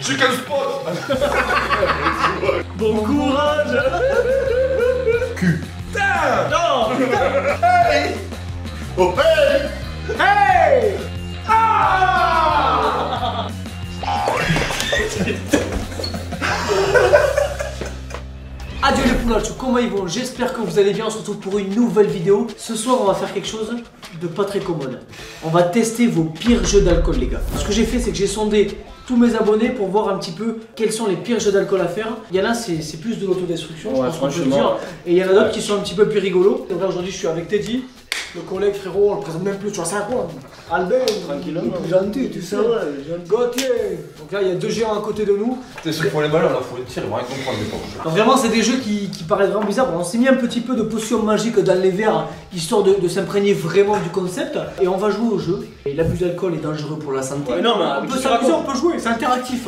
Chicken spot. Bon courage. Putain. Non. Hey. Oh hey. Hey. Ah. Adieu les poulachos, comment ils vont? J'espère que vous allez bien, on se retrouve pour une nouvelle vidéo. Ce soir on va faire quelque chose de pas très commode. On va tester vos pires jeux d'alcool les gars. Ce que j'ai fait c'est que j'ai sondé tous mes abonnés pour voir un petit peu quels sont les pires jeux d'alcool à faire. Il y en a c'est plus de l'autodestruction, je pense qu'on peut le dire. Et il y en a d'autres qui sont un petit peu plus rigolos. Donc là aujourd'hui je suis avec Teddy. Le collègue frérot, on le présente même plus, tu vois ça quoi? Albert, tranquillement, gentil, tu sais, Gauthier. Donc là il y a deux géants à côté de nous. C'est ceux pour les balles, là faut les tirer, ils vont rien comprendre des fois. Donc vraiment c'est des jeux qui paraissent vraiment bizarres. On s'est mis un petit peu de potions magiques dans les verres, histoire de s'imprégner vraiment du concept. Et on va jouer au jeu. Et l'abus d'alcool est dangereux pour la santé. Ouais, non, mais on peut s'amuser, on peut jouer, c'est interactif.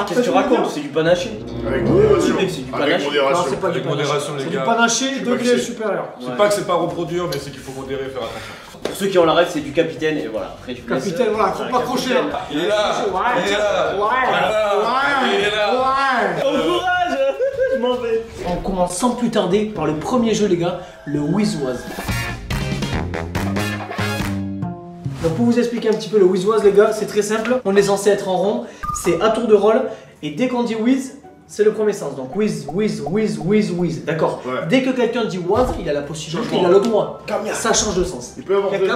Qu'est-ce que tu racontes? C'est du panaché. Avec modération. C'est du panaché. Non, c'est pas du modération les c'est gars. du panaché degré supérieur. C'est pas que c'est pas à reproduire, mais c'est qu'il faut modérer, faire attention. Pour ceux qui ont la rêve, c'est du capitaine et voilà. Après, je vous laisse. Capitaine, voilà, faut pas crocher là. Il est là. Ouais, Il est là. ouais, Il est là. ouais. Bon courage. Je m'en vais. On commence sans plus tarder par le premier jeu les gars, le Whiz-Waz. Donc pour vous expliquer un petit peu le Whiz-Waz les gars, c'est très simple. On est censé être en rond, c'est à tour de rôle. Et dès qu'on dit Whiz, c'est le premier sens. Donc Whiz, Whiz, Whiz, Whiz, Whiz. D'accord. Ouais. Dès que quelqu'un dit Waz, il a la possibilité, il a le droit. Camia. Ça change de sens. Il peut y avoir deux. Il Il peut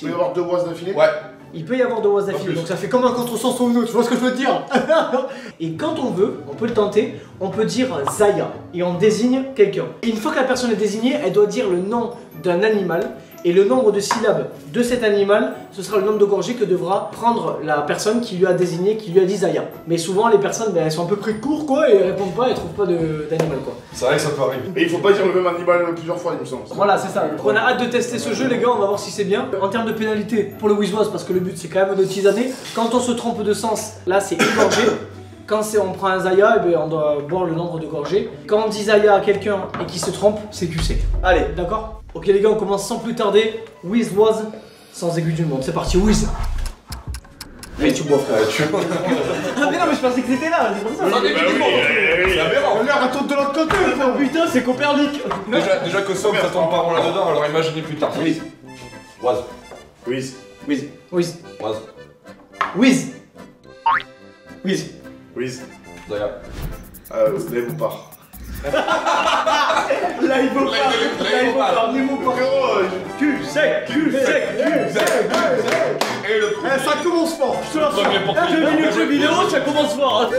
y avoir deux was d'affilée. Ouais. Il peut y avoir deux Waz d'affilée, donc ça fait comme un contresens au Uno, tu vois ce que je veux dire? Et quand on veut, on peut le tenter, on peut dire Zaya et on désigne quelqu'un. Et une fois que la personne est désignée, elle doit dire le nom d'un animal et le nombre de syllabes de cet animal, ce sera le nombre de gorgées que devra prendre la personne qui lui a désigné, qui lui a dit Zaya. Mais souvent les personnes, ben, elles sont un peu près courtes quoi et elles répondent pas, elles trouvent pas d'animal quoi. C'est vrai que ça peut arriver. Et il faut pas dire le même animal plusieurs fois, il me semble. Voilà, c'est ça. Donc on a hâte de tester ce jeu les gars, on va voir si c'est bien. En termes de pénalité pour le Whiz-Waz, parce que le but c'est quand même de tisaner, quand on se trompe de sens, là c'est une gorgée. Quand on prend un Zaya, eh bien, on doit boire le nombre de gorgées. Quand on dit Zaya à quelqu'un et qu'il se trompe, c'est cul sec. Allez, d'accord? Ok les gars, on commence sans plus tarder. Whiz-Waz, sans aiguille du monde. C'est parti, Whiz. Et tu bois frère. Ah, mais non, mais je pensais que c'était là. C'est pour ça. C'est aberrant. On leur tourne de l'autre côté. Oh putain, c'est Copernic. Déjà que Somme ça tombe pas rond là-dedans, alors imaginez plus tard. Whiz. Was. Whiz. Whiz. Whiz. Was. Whiz. Whiz. Whiz. Zaya. Lève ou part. Là, il faut pas. Là, il faut pas. Cul sec, cul sec, cul sec. Et le Ça commence fort. Je te lance. 2 minutes de vidéo, ça commence fort.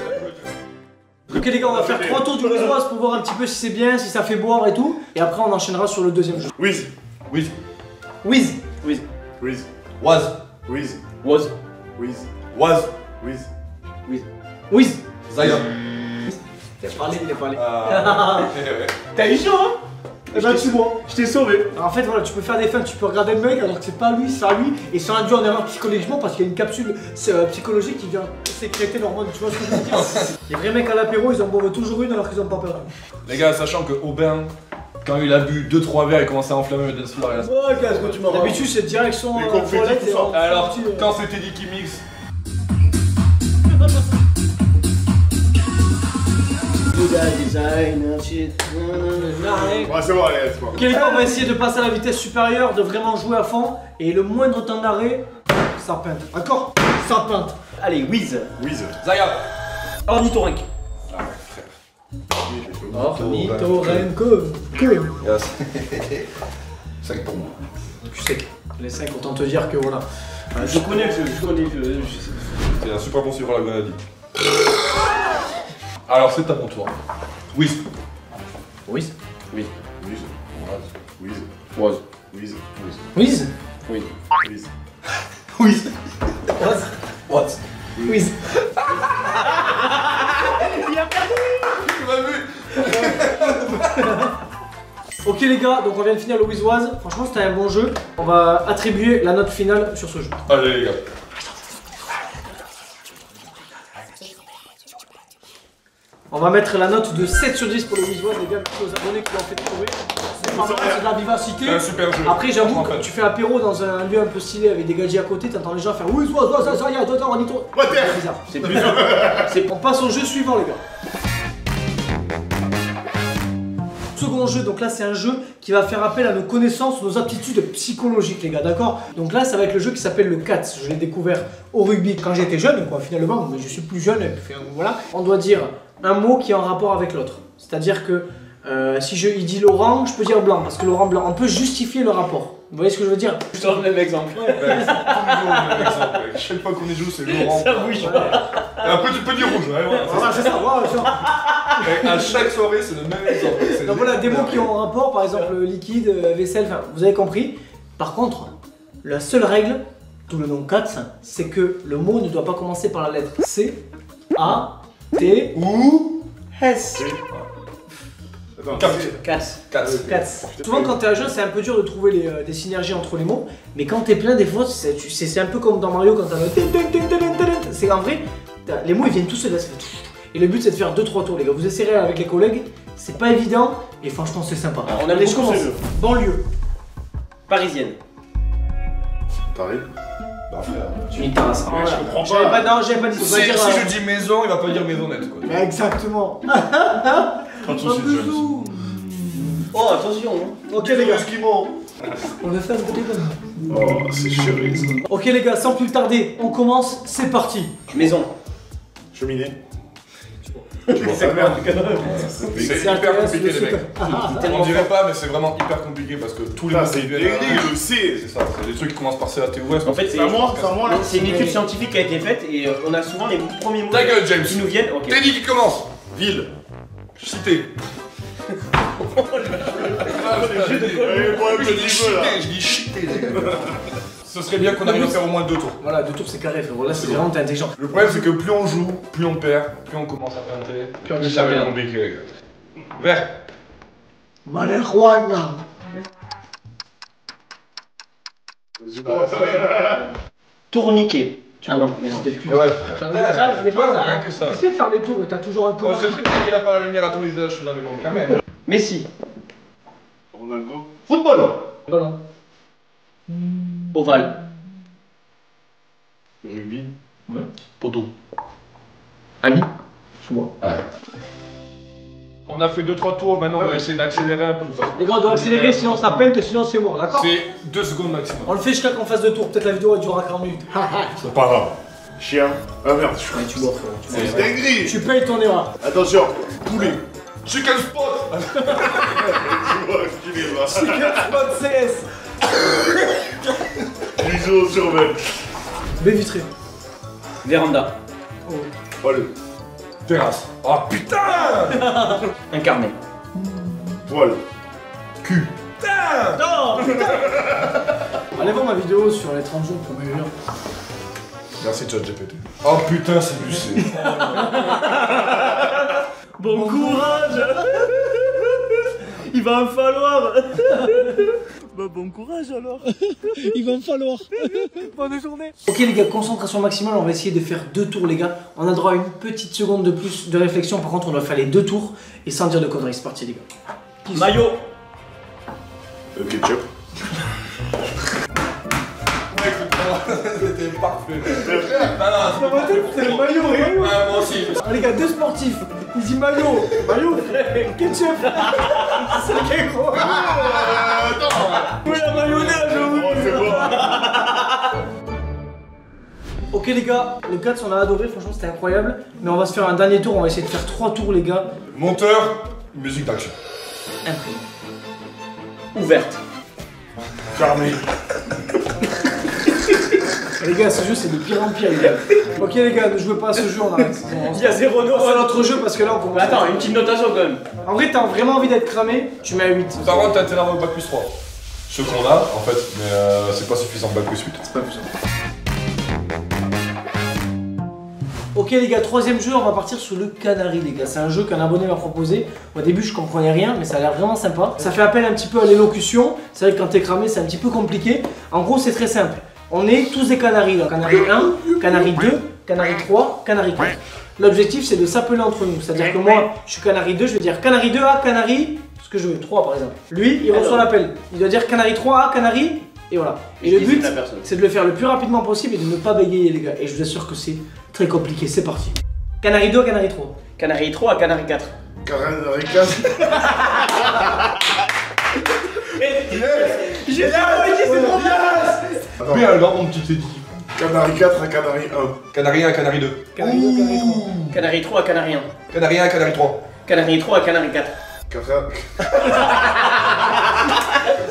Ok les gars, on va faire 3 tours du Whiz-Waz pour voir un petit peu si c'est bien, si ça fait boire et tout. Et après on enchaînera sur le deuxième jeu. Whiz. Whiz. Whiz. Whiz. Whiz. Was. Whiz. Was. Whiz. Was. Whiz. Whiz. Whiz. Zaya. Il a parlé, il a parlé. T'as eu chaud hein? Eh ben tu bois. Je t'ai sauvé. En fait voilà, tu peux faire des feintes, tu peux regarder le mec alors que c'est pas lui, c'est à lui. Et ça induit en erreur psychologiquement parce qu'il y a une capsule psychologique qui vient sécréter l'hormone, tu vois ce que je veux dire? Les vrais mecs à l'apéro, ils en boivent toujours une alors qu'ils ont pas perdu. Les gars, sachant que Aubin, quand il a bu 2-3 verres, il commençait à enflammer le dance floor. Oh, qu'est-ce que tu m'as D'habitude c'est direction Les confettis, toilette tout et ça. en Alors, sortie, quand c'était dit qui mixe, Design, shit. Ouais, c'est bon, allez, let's go. Ok les gars, on va essayer de passer à la vitesse supérieure, de vraiment jouer à fond. Et le moindre temps d'arrêt, ça peinte. D'accord? Ça peinte. Allez, Whiz. Whiz. Zaya. Ornithorynque. Ah ouais, frère. Ornithorynque. Yes. 5 pour moi. Tu sais que les 5, autant te dire que voilà. Je connais, C'est un super bon suivre la grenadine. Alors c'est à mon tour. Whiz. Whiz. Whiz. Whiz. Whiz. Was. Whiz. Whiz. Whiz. Whiz. Whiz. Was. What? Whiz. Il a perdu. Tu m'as vu? Ok les gars, donc on vient de finir le Whiz-Waz. Franchement c'était un bon jeu. On va attribuer la note finale sur ce jeu. Allez les gars. On va mettre la note de 7 sur 10 pour le Wizard, les gars, merci aux abonnés qui l'ont fait trouver. C'est pas mal, c'est de la vivacité. C'est un super jeu. Après, j'avoue, quand tu fais apéro dans un lieu un peu stylé avec des gadgets à côté, t'entends les gens faire oui, ça y est, attends, on y tourne. C'est bizarre. C'est plus. On passe au jeu suivant, les gars. Second jeu, donc là c'est un jeu qui va faire appel à nos connaissances, nos aptitudes psychologiques, les gars, d'accord? Donc là ça va être le jeu qui s'appelle le Cats. Je l'ai découvert au rugby quand j'étais jeune, quoi, finalement, mais je suis plus jeune, et puis, voilà. On doit dire un mot qui est en rapport avec l'autre. C'est-à-dire que si il dit Laurent, je peux dire blanc, parce que Laurent blanc, on peut justifier le rapport. Vous voyez ce que je veux dire? Je te donne le même exemple. Ouais, c'est toujours le même exemple. Chaque fois qu'on y joue, c'est Laurent. Ça bouge pas. Après, tu peux dire rouge, ouais, voilà. Voilà, c'est ça, voilà, c'est ça. Et à chaque soirée, c'est le même exemple. Donc voilà, des mots qui ont un rapport, par exemple liquide, vaisselle, enfin, vous avez compris. Par contre, la seule règle, d'où le nom Cats, c'est que le mot ne doit pas commencer par la lettre C, A, T ou S. Casse. Cats. Souvent quand t'es à jeun, c'est un peu dur de trouver des synergies entre les mots, mais quand t'es plein, des fois, c'est un peu comme dans Mario quand t'as le... C'est en vrai, les mots ils viennent tout seuls, là, ça fait... Et le but c'est de faire 2-3 tours, les gars. Vous essayerez avec les collègues, c'est pas évident, et franchement c'est sympa. Alors, on a Allez, beaucoup je commence. ce jeu. Banlieue. Parisienne. Paris. Bah frère. Tu niques ta race. Voilà. je comprends J'avais pas. Non, j'avais pas dit. Si, On va dire, si je dis maison, il va pas dire maisonnette quoi. Mais exactement. Pas de soucis, James. Oh, attention. Ok les gars, Esquimaux. on va faire un petit peu. Oh, c'est chéri ça. Ok les gars, sans plus tarder, on commence, c'est parti. Maison. Cheminée. C'est merde. C'est hyper compliqué les mecs. Tellement On dirait pas, mais c'est vraiment hyper compliqué parce que tous les mots C'est qui une viennent. dinguerie, je le sais. C'est ça, c'est des trucs qui commencent par CAT ou S. En fait, C'est à moi là. C'est une étude scientifique qui a été faite et on a souvent les premiers mots Ta gueule, James. qui nous viennent. Ok. Teddy qui commence. Ville. Cité. Je dis chité, les gars. Ce serait bien qu'on arrive à faire au moins 2 tours. Voilà, 2 tours c'est carré, frérot. Là c'est vraiment t'es intelligent. Le problème c'est que plus on joue, plus on perd, plus on commence à peinter, plus ça devient compliqué les gars. Vert. Marijuana. Tourniquet. Ah non, mais non. Ouais. Rien que ça. Essaye de faire les tours, t'as toujours un Oh, peu. c'est triste qu'il a pas la lumière à ton visage, je suis là, mais bon, quand même. Messi. Ronaldo. Football. Ballon. Ovale. Rugby. Poteau. Ami. On a fait 2-3 tours, maintenant on va essayer d'accélérer un peu. Les gars, on doit accélérer sinon ça peine, sinon c'est mort, d'accord? C'est 2 secondes maximum. On le fait jusqu'à qu'on fasse 2 tours, peut-être la vidéo elle durera 40 minutes. C'est pas grave. Chien. Ah merde, je suis. Ouais, tu bois, frérot. C'est une dinguerie. Tu payes ton erreur. Attention. Poulet. Chicken spot. Tu vois ce qu'il est là. Chicken spot CS. L'ISO sur même. Baie vitrée. Véranda. Allez. Terrasse. Oh putain. Incarné. Poil. Cul. Allez voir ma vidéo sur les 30 jours pour meilleur. Merci ChatGPT. Oh putain, c'est du C. Bon courage. Il va me falloir. Bah bon courage alors. Il va me falloir. Bonne journée. Ok les gars, concentration maximale, on va essayer de faire 2 tours les gars. On a droit à une petite seconde de plus de réflexion, par contre on doit faire les 2 tours et sans dire de conneries, c'est parti les gars. Maillot. Ketchup. C'était parfait. Dans ma tête, c'est le maillot, maillot. Ah, moi aussi. Ah, les gars, 2 sportifs. Il dit maillot, maillot, ketchup. C'est le gros. Oui, la mayonnaise, Oh, c'est bon. Ok les gars, le 4 on a adoré, franchement c'était incroyable. Mais on va se faire un dernier tour, on va essayer de faire 3 tours les gars. Monteur, musique d'action. Imprimé. Ouverte. Fermé. Les gars, ce jeu c'est de pire en pire les gars. Ok les gars, ne jouez pas à ce jeu, on arrête. Il y a 0 On note. passe à l'autre jeu parce que là on commence. Mais attends, une petite notation quand même. En vrai, t'as vraiment envie d'être cramé, tu mets à 8. Par contre, t'as intérêt à avoir bac plus 3. Ce qu'on a, en fait, mais c'est pas suffisant, bac plus 8. C'est pas plus simple. Ok les gars, 3ème jeu, on va partir sur le Canary les gars. C'est un jeu qu'un abonné m'a proposé. Au début je comprenais rien, mais ça a l'air vraiment sympa. Ça fait appel un petit peu à l'élocution. C'est vrai que quand t'es cramé c'est un petit peu compliqué. En gros c'est très simple. On est tous des canaris là. Canary 1, Canary 2, Canary 3, Canary 4. L'objectif c'est de s'appeler entre nous, c'est-à-dire que moi je suis Canary 2, je vais dire Canary 2A, Canary, ce que je veux, 3 par exemple. Lui, il reçoit l'appel, il doit dire Canary 3A, Canary, et voilà. Et le but c'est de le faire le plus rapidement possible et de ne pas bégayer les gars. Et je vous assure que c'est très compliqué, c'est parti. Canary 2 à Canary 3. Canary 3 à Canary 4. Canary 4. J'ai pas dit, c'est trop bien. Mais alors, mon petit Teddy. Canary 4 à Canary 1. Canary 1 à Canary 2. Canary 2 à Canary 3. Canary 3 à Canary 1. Canary 1 à Canary 3. Canary 3 à Canary 4.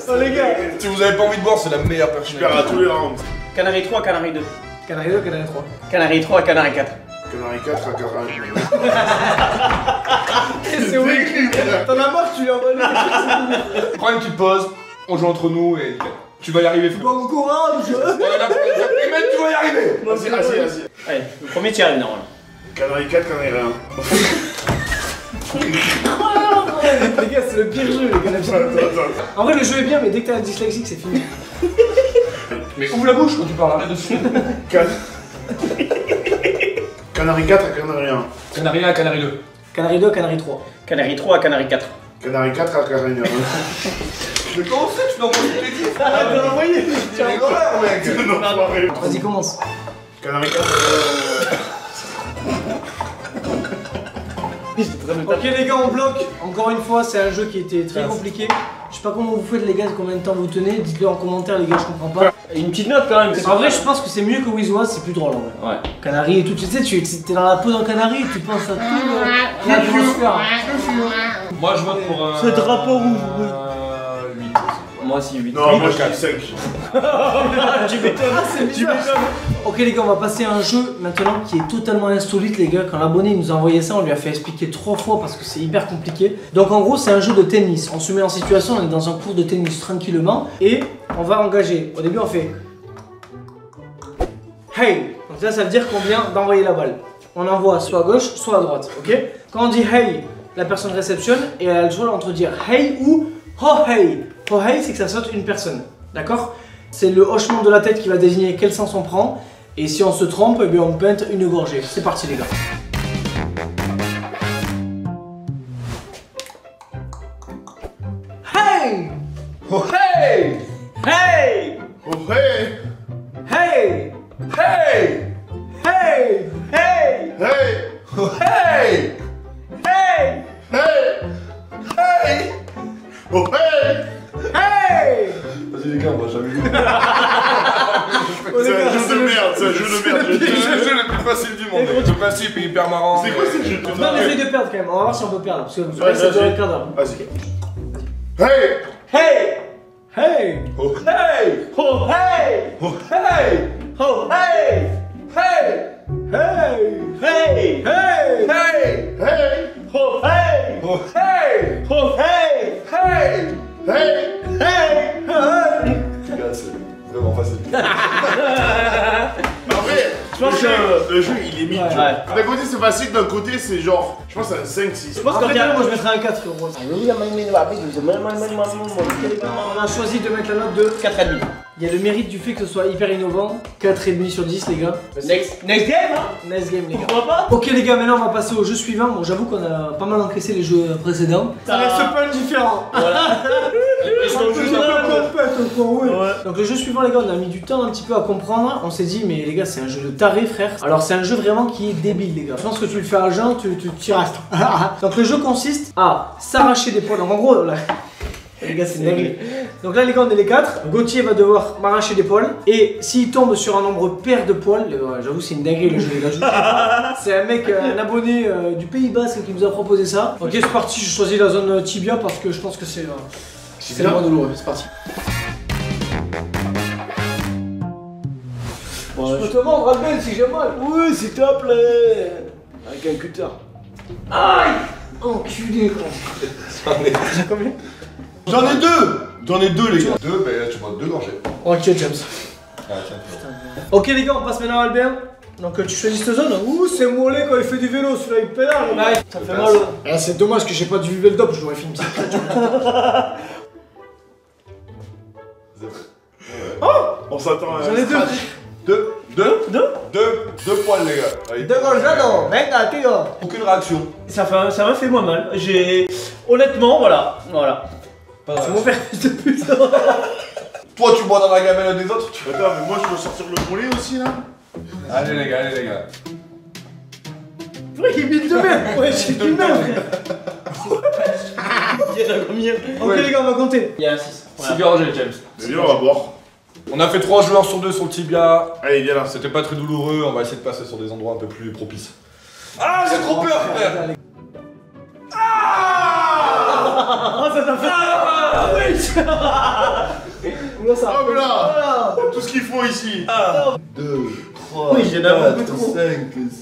Oh les gars. Si vous avez pas envie de boire, c'est la meilleure Je perds à personnalité. tous les rounds. Canary 3 à Canary 2. Canary 2 à Canary 3. Canary 3 à Canary 4. Canary 4 à Canary 1. C'est horrible. T'en as marre, tu lui envoies le. Prends une petite pause, on joue entre nous et nickel. Tu vas y arriver, frère. Bon courage. Voilà, mec, tu vas y arriver. Vas-y. Allez, le premier tir est normalement. Canary 4, Canary 1. Les gars, c'est le pire jeu, les gars. Attends. En vrai, le jeu est bien, mais dès que t'as un dyslexique, c'est fini. Mais ouvre la bouche quand tu parles, arrête de se Canary 4 à Canary 1. Canary 1 à Canary 2. Canary 2 à Canary 3. Canary 3 à Canary 4. Canary 4 à Canary 1. Mais comment c'est que tu l'as envoyé Teddy? Arrête de l'envoyer. Tiens, mec. Non, pareil. Vas-y, commence. Canary 4 Ok les gars, on bloque. Encore une fois, c'est un jeu qui était très compliqué. Je sais pas comment vous faites les gars, combien de temps vous tenez. Dites-le en commentaire les gars, je comprends pas. Une petite note quand même. En vrai, je pense que c'est mieux que Wizoaz, c'est plus drôle en vrai. Ouais. Canary et tout, tu sais, tu es dans la peau d'un canari, tu penses à tout l'atmosphère. Moi, je vote pour un. Ce drapeau rouge. 8. Moi aussi 8. Non, moi je dis 5. Tu m'étonnes. Tu m'étonnes. Ok les gars, on va passer à un jeu maintenant qui est totalement insolite les gars. Quand l'abonné nous a envoyé ça, on lui a fait expliquer 3 fois parce que c'est hyper compliqué. Donc en gros c'est un jeu de tennis. On se met en situation, on est dans un cours de tennis tranquillement et on va engager. Au début on fait hey. Donc là ça veut dire qu'on vient d'envoyer la balle. On envoie soit à gauche, soit à droite. Ok. Quand on dit hey, la personne réceptionne et elle a le choix entre dire hey ou ho hey. Ho hey c'est que ça saute une personne. D'accord? C'est le hochement de la tête qui va désigner quel sens on prend. Et si on se trompe, eh bien on peinte une gorgée. C'est parti les gars. Hey! Oh hey! Hey! Oh hey! Hey! Hey! Hey! Hey! Hey! Oh hey! Hey! Hey! Hey! Oh hey! Hey! Vas-y les gars, on va jamais vu. C'est un jeu de merde, c'est un jeu de merde. C'est le jeu le plus facile du monde. Le principe est hyper marrant. C'est quoi ce jeu de Non, on merde? essaye de perdre quand même. On va voir si on peut perdre. Parce que Ouais, ça dure vas-y. un quart d'heure. Vas-y. Hey! Hey! Hey! Oh hey! Oh hey! Oh hey! Oh hey! Hey! Hey! Hey! Hey! Hey! Hey! Oh hey! Oh hey! Oh hey! Hey! Hey! Hey! Les gars, c'est vraiment facile. En vrai, le jeu il est mis. Ouais. Ouais. D'un côté c'est facile, d'un côté c'est genre, je pense à 5-6. Je pense En que fait, moi je mettrais un 4 frérot. On a choisi de mettre la note de 4,5. Il y a le mérite du fait que ce soit hyper innovant. 4,5 sur 10 les gars. Next game, hein? Nice game les gars. Pourquoi pas? Ok les gars, maintenant on va passer au jeu suivant. Bon, j'avoue qu'on a pas mal encaissé les jeux précédents. Ça reste pas différent. Voilà. Donc le jeu suivant les gars, on a mis du temps un petit peu à comprendre. On s'est dit mais les gars c'est un jeu de taré frère. Alors c'est un jeu vraiment qui est débile les gars. Je pense que tu le fais à jeun, tu t'y restes. Donc le jeu consiste à s'arracher des poils. Donc en gros là, les gars c'est une dinguerie. Donc là les gars on est les 4. Gauthier va devoir m'arracher des poils. Et s'il tombe sur un nombre pair de poils, j'avoue c'est une dinguerie le jeu les gars. C'est un mec, un abonné du Pays Basque qui nous a proposé ça. Ok c'est parti, je choisis la zone tibia parce que je pense que c'est le moins douloureux. C'est parti. Je peux te mordre Albel si j'ai mal. Oui, s'il te plaît. Avec un cutter. Aïe! Enculé quoi. J'en ai deux les gars. Deux, ben tu bois deux gorgées. Ok James. Ah tiens. Ok les gars, on passe maintenant à Albert. Donc tu choisis cette zone. Ouh c'est mollet quand il fait du vélo, celui-là il pédale. Ouais, ça fait mal. Ah, c'est dommage que j'ai pas du level up, je l'aurais fait une petite crête. On s'attend à J'en ai deux. Deux. Deux poils, les gars. Allez. De Gonzalo, venga, tío. Aucune réaction. Ça m'a fait moins mal. Honnêtement, voilà. C'est mon père de pute. Toi, tu bois dans la gamelle des autres. Attends, mais moi je peux sortir le poulet aussi là. Allez, les gars. Oui, il mine de merde. Ouais, j'ai du merde, frère. Il y en a combien? Ok, les gars, on va compter. Il y a un 6. 6 gorgées, James. Mais viens, on va boire. On a fait 3 joueurs sur 2 sur le tibia. Allez, viens là. C'était pas très douloureux, on va essayer de passer sur des endroits un peu plus propices. Ah, j'ai trop peur, frère. Ah, ça t'a fait. Ah, oui. Comment ça? Oh, mais là, tout ce qu'il faut ici. 2, 3, Oui, j'en ai beaucoup trop. 5,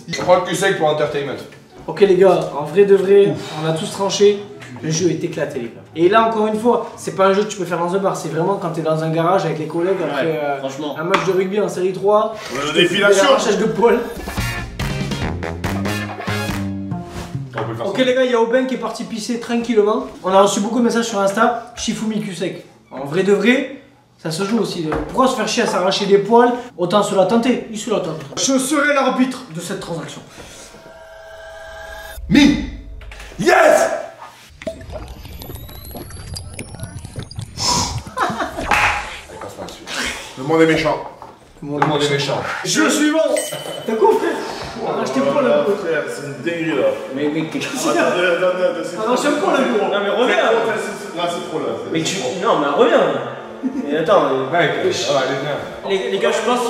6. Je crois que tu sais que pour entertainment. Ok, les gars, en vrai de vrai, on a tous tranché. Le jeu est éclaté, les gars. Et là, encore une fois, c'est pas un jeu que tu peux faire dans un bar, c'est vraiment quand t'es dans un garage avec les collègues après Franchement. un match de rugby en série 3. On a dépilation. L'arrachage de poils. On peut le faire Ok, les gars, il y a Aubin qui est parti pisser tranquillement. On a reçu beaucoup de messages sur Insta. Shifumi Kusek. En vrai de vrai, ça se joue aussi. Pourquoi se faire chier à s'arracher des poils? Autant se la tenter. Il se la tente. Je serai l'arbitre de cette transaction. Mine. Yes. Le monde est méchant. Le monde est méchant. Jeu suivant. T'as quoi, frère? Arrache tes poils un peu. Frère, c'est une dinguerie là. Mais Attends, c'est Arrache un poil un peu. Non, mais reviens. Là, c'est trop là. Mais tu. Non, mais reviens. Mais attends. Mec, ah, allez, viens. Les gars, je pense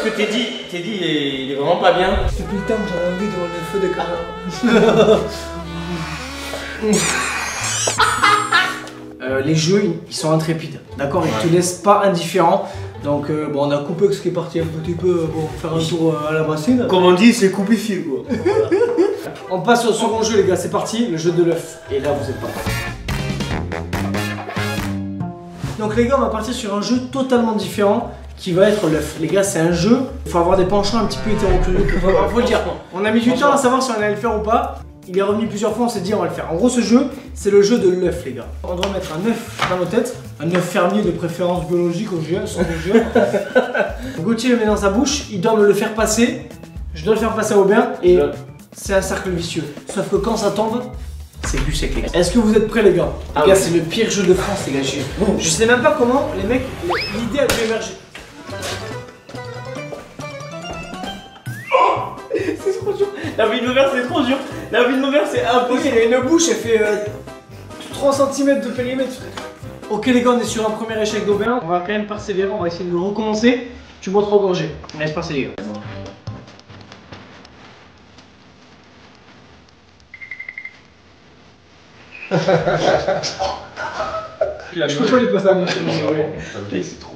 que Teddy, il est vraiment pas bien. Depuis le temps que j'avais envie devant le feu de carrière. Les jeux, ils sont intrépides, d'accord? Ils te laissent pas indifférent. Donc, bon, on a coupé ce qui est parti un petit peu pour faire un tour à la bassine. Comme on dit, c'est coupifié quoi. On passe au second jeu, les gars, c'est parti, le jeu de l'œuf. Et là, vous êtes pas Donc, les gars, on va partir sur un jeu totalement différent qui va être l'œuf. Les gars, c'est un jeu, il faut avoir des penchants un petit peu hétéroclites. Faut le dire, on a mis du temps à savoir si on allait le faire ou pas. Il est revenu plusieurs fois, on s'est dit on va le faire. En gros, ce jeu, c'est le jeu de l'œuf, les gars. On doit mettre un œuf dans nos têtes, un œuf fermier de préférence biologique au jeu, sans jeu. Gauthier le met dans sa bouche, il doit me le faire passer. Je dois le faire passer à Aubin et c'est un cercle vicieux. Sauf que quand ça tombe, c'est du sec, les gars. Est-ce que vous êtes prêts, les gars? Les gars, c'est le pire jeu de France, les gars. Je sais même pas comment les mecs, l'idée a dû émerger. C'est trop dur. La vie de mon verre, c'est trop dur. La vie de mon verre, c'est impossible. Il a une bouche, elle fait 3 cm de périmètre. Ok, les gars, on est sur un premier échec d'Aubin. On va quand même persévérer, on va essayer de le recommencer. Tu bois 3 gorgées. Laisse passer, les gars. Je peux pas les passer à mon C'est trop.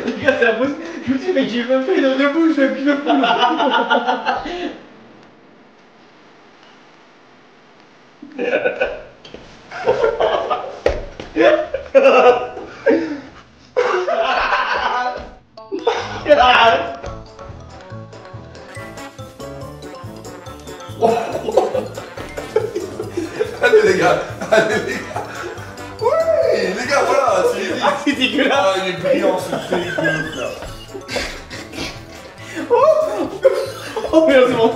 Les gars, c'est impossible. Je me dis, mec, j'ai même pas une heure de bouche, je peux pas. Allez, les gars. Oui, les gars, voilà, c'est dégueulasse. Ah, il est brillant, ce truc, frère. Oh merde, c'est bon,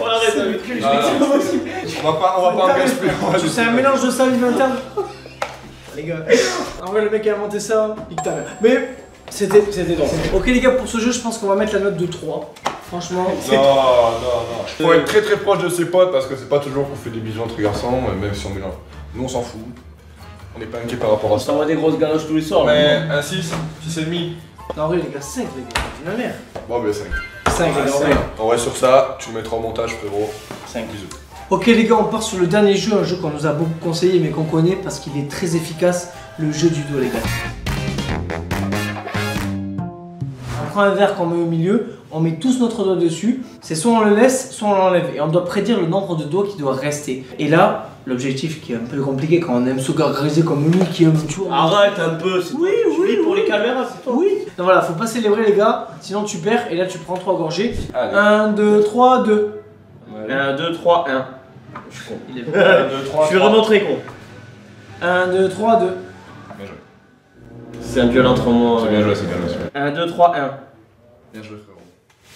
on arrête avec lui. On va pas en gaspiller. C'est un mélange de salive interne. Les gars, en vrai, le mec qui a inventé ça, il t'a. Mais c'était drôle. Ok, les gars, pour ce jeu, je pense qu'on va mettre la note de 3. Franchement, Non. Faut être très très proche de ses potes parce que c'est pas toujours qu'on fait des bisous entre garçons, même si on mélange. Nous, on s'en fout. On est pas inquiet par rapport à On ça. s'envoie des grosses galoches tous les soirs. Mais un 6, 6,5. non, en vrai, les gars, 5, les gars, c'est ma mère. Bon, ben 5. 5, les gars, en vrai. On reste sur ça, tu le mettras au montage, frérot. 5 bisous. Ok, les gars, on part sur le dernier jeu, un jeu qu'on nous a beaucoup conseillé mais qu'on connaît parce qu'il est très efficace, le jeu du dos, les gars. On prend un verre qu'on met au milieu, on met tous notre doigt dessus, c'est soit on le laisse, soit on l'enlève. Et on doit prédire le nombre de doigts qui doit rester. Et là, l'objectif qui est un peu compliqué quand on aime se gargariser comme lui qui aime tout. Arrête un peu, c'est Oui, toi. oui, pour oui. les caméras, c'est toi. Oui. Donc voilà, faut pas célébrer, les gars, sinon tu perds. Et là, tu prends 3 gorgées. Allez. 1, 2, 3, 2. 1, 2, 3, 1. Je suis con. Il est 1, 2, 3. Je suis vraiment très con. 1, 2, 3, 2. Bien joué. C'est un duel entre moi. C'est bien joué, c'est bien joué. 1, 2, 3, 1. Bien joué, frérot.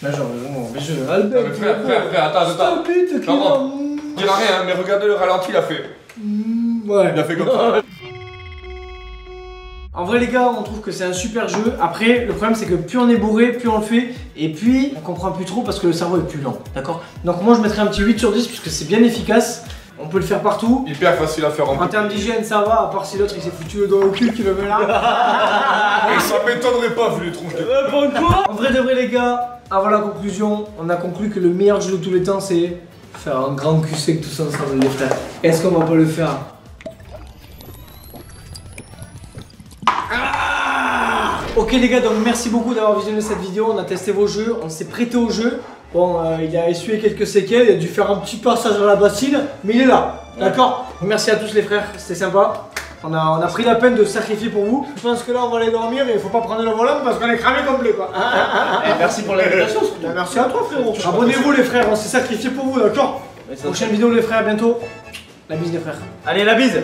Mais genre, vraiment, mais je. Non, Albert, mais frère, attends. Stop it, Non, il a rien, mais regardez le ralenti, il a fait. Ouais. Il a fait comme ça. En vrai les gars, on trouve que c'est un super jeu. Après, le problème c'est que plus on est bourré, plus on le fait. Et puis, on comprend plus trop parce que le cerveau est plus lent. D'accord? Donc moi je mettrais un petit 8 sur 10 puisque c'est bien efficace. On peut le faire partout. Hyper facile à faire en En termes d'hygiène, ça va, à part si l'autre il s'est foutu le doigt au cul qui le met là. Et ça m'étonnerait pas vu les tronches de. En vrai de vrai les gars, avant la conclusion, on a conclu que le meilleur jeu de tous les temps c'est faire un grand cul sec tous ensemble les frères. Est-ce qu'on va pas le faire? Ok les gars, donc merci beaucoup d'avoir visionné cette vidéo, on a testé vos jeux, on s'est prêté au jeu. Bon, il a essuyé quelques séquelles, il a dû faire un petit passage dans la bassine, mais il est là, d'accord? Merci à tous les frères, c'était sympa. On a pris la peine de se sacrifier pour vous. Je pense que là on va aller dormir et il faut pas prendre le volant parce qu'on est cramé complet quoi. Merci pour l'invitation. Merci à toi frérot. Abonnez-vous les frères, on s'est sacrifié pour vous, d'accord? Prochaine vidéo les frères, à bientôt. La bise les frères. Allez, la bise.